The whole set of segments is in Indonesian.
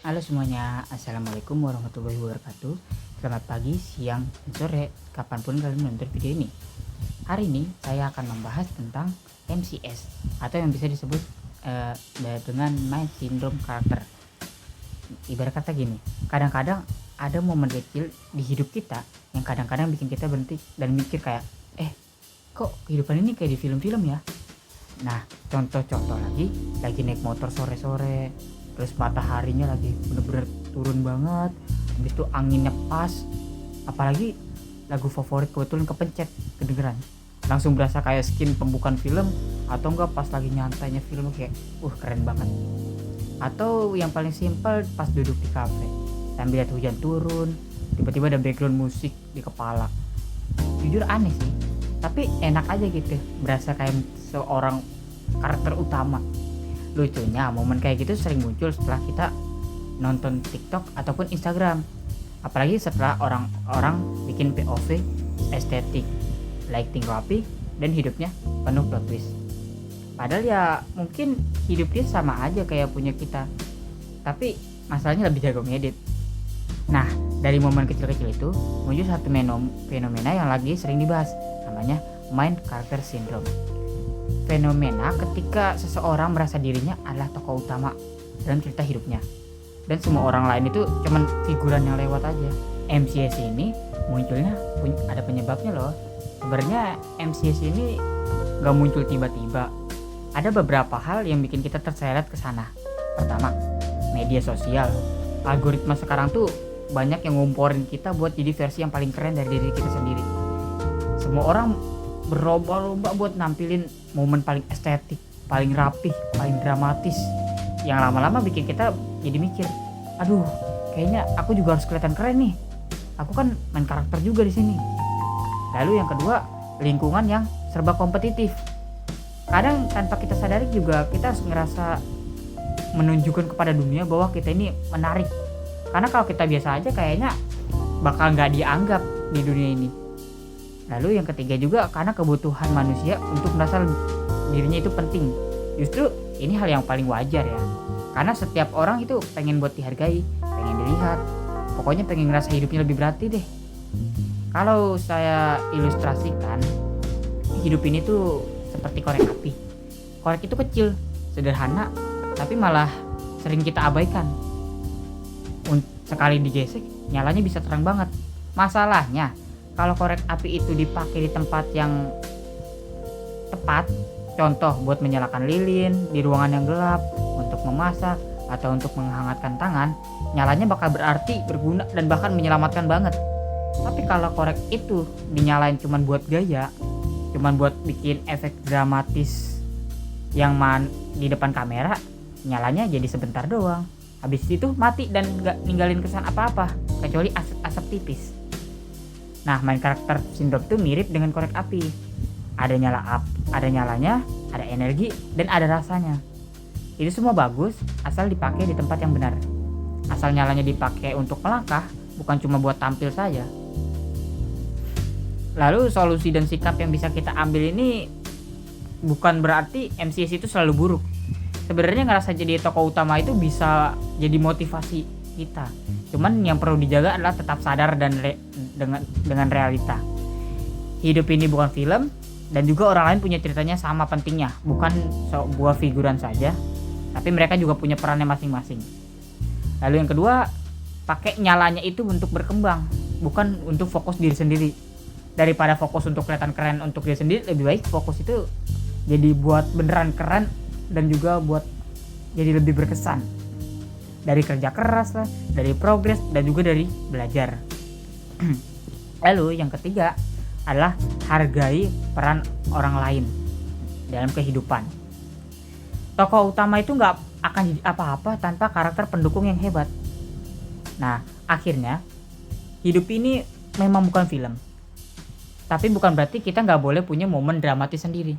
Halo semuanya, Assalamualaikum warahmatullahi wabarakatuh. Selamat pagi, siang, dan sore, kapanpun kalian menonton video ini. Hari ini saya akan membahas tentang MCS atau yang bisa disebut dengan Mind Syndrome Character. Ibarat kata gini, kadang-kadang ada momen kecil di hidup kita yang kadang-kadang bikin kita berhenti dan mikir kayak, kok kehidupan ini kayak di film-film ya? Nah, contoh-contoh lagi naik motor sore-sore, terus mataharinya lagi bener-bener turun banget, habis itu anginnya pas, apalagi lagu favorit kebetulan kepencet, kedengeran. Langsung berasa kayak skin pembukaan film, atau enggak pas lagi nyantainya film kayak, keren banget. Atau yang paling simpel pas duduk di kafe, sambil lihat hujan turun, tiba-tiba ada background musik di kepala. Jujur aneh sih, tapi enak aja gitu, berasa kayak seorang karakter utama. Lucunya momen kayak gitu sering muncul setelah kita nonton TikTok ataupun Instagram, apalagi setelah orang-orang bikin POV estetik, lighting rapi, dan hidupnya penuh plot twist. Padahal ya mungkin hidup dia sama aja kayak punya kita, tapi masalahnya lebih jago ngedit. Nah, dari momen kecil-kecil itu muncul satu fenomena yang lagi sering dibahas, namanya Mind Character Syndrome. Fenomena ketika seseorang merasa dirinya adalah tokoh utama dalam cerita hidupnya, dan semua orang lain itu cuman figuran yang lewat aja. MCS ini munculnya ada penyebabnya loh. Sebenarnya MCS ini gak muncul tiba-tiba. Ada beberapa hal yang bikin kita terseret ke sana. Pertama, media sosial. Algoritma sekarang tuh banyak yang ngumporin kita buat jadi versi yang paling keren dari diri kita sendiri. Semua orang berlomba-lomba buat nampilin momen paling estetik, paling rapih, paling dramatis, yang lama-lama bikin kita jadi mikir, aduh, kayaknya aku juga harus kelihatan keren nih. Aku kan main karakter juga di sini. Lalu yang kedua, lingkungan yang serba kompetitif. Kadang tanpa kita sadari juga kita harus ngerasa menunjukkan kepada dunia bahwa kita ini menarik. Karena kalau kita biasa aja kayaknya bakal nggak dianggap di dunia ini. Lalu yang ketiga juga karena kebutuhan manusia untuk merasa dirinya itu penting. Justru ini hal yang paling wajar ya. Karena setiap orang itu pengen buat dihargai, pengen dilihat. Pokoknya pengen ngerasa hidupnya lebih berarti deh. Kalau saya ilustrasikan, hidup ini tuh seperti korek api. Korek itu kecil, sederhana, tapi malah sering kita abaikan. Sekali digesek, nyalanya bisa terang banget. Masalahnya, kalau korek api itu dipakai di tempat yang tepat, contoh buat menyalakan lilin di ruangan yang gelap, untuk memasak, atau untuk menghangatkan tangan, nyalanya bakal berarti, berguna, dan bahkan menyelamatkan banget. Tapi kalau korek itu dinyalain cuman buat gaya, cuman buat bikin efek dramatis yang di depan kamera, nyalanya jadi sebentar doang. Habis itu mati dan gak ninggalin kesan apa-apa, kecuali asap tipis. Nah, Mind Character Syndrome itu mirip dengan korek api. Ada nyalanya, ada energi, dan ada rasanya. Itu semua bagus asal dipakai di tempat yang benar. Asal nyalanya dipakai untuk melangkah, bukan cuma buat tampil saja. Lalu solusi dan sikap yang bisa kita ambil ini bukan berarti MCS itu selalu buruk. Sebenarnya ngerasa jadi tokoh utama itu bisa jadi motivasi kita. Cuman yang perlu dijaga adalah tetap sadar dan dengan realita. Hidup ini bukan film, dan juga orang lain punya ceritanya sama pentingnya. Bukan sebuah figuran saja, tapi mereka juga punya perannya masing-masing. Lalu yang kedua, pakai nyalanya itu untuk berkembang, bukan untuk fokus diri sendiri. Daripada fokus untuk kelihatan keren untuk diri sendiri, lebih baik fokus itu jadi buat beneran keren, dan juga buat jadi lebih berkesan. Dari kerja keras lah, dari progres, dan juga dari belajar. Lalu yang ketiga adalah hargai peran orang lain dalam kehidupan. Tokoh utama itu gak akan jadi apa-apa tanpa karakter pendukung yang hebat. Nah, akhirnya hidup ini memang bukan film, tapi bukan berarti kita gak boleh punya momen dramatis sendiri.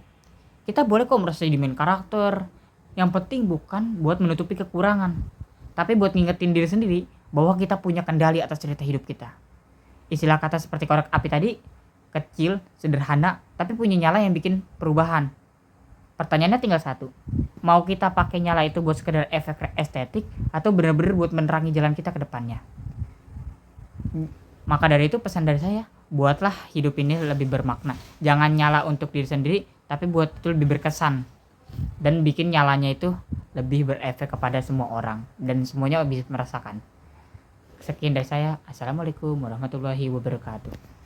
Kita boleh kok merasa jadi main karakter. Yang penting bukan buat menutupi kekurangan, tapi buat ngingetin diri sendiri bahwa kita punya kendali atas cerita hidup kita. Istilah kata seperti korek api tadi, kecil, sederhana, tapi punya nyala yang bikin perubahan. Pertanyaannya tinggal satu, mau kita pakai nyala itu buat sekedar efek estetik atau benar-benar buat menerangi jalan kita ke depannya. Maka dari itu pesan dari saya, buatlah hidup ini lebih bermakna. Jangan nyala untuk diri sendiri, tapi buat itu lebih berkesan. Dan bikin nyalanya itu lebih berefek kepada semua orang. Dan semuanya bisa merasakan. Sekian dari saya. Assalamualaikum warahmatullahi wabarakatuh.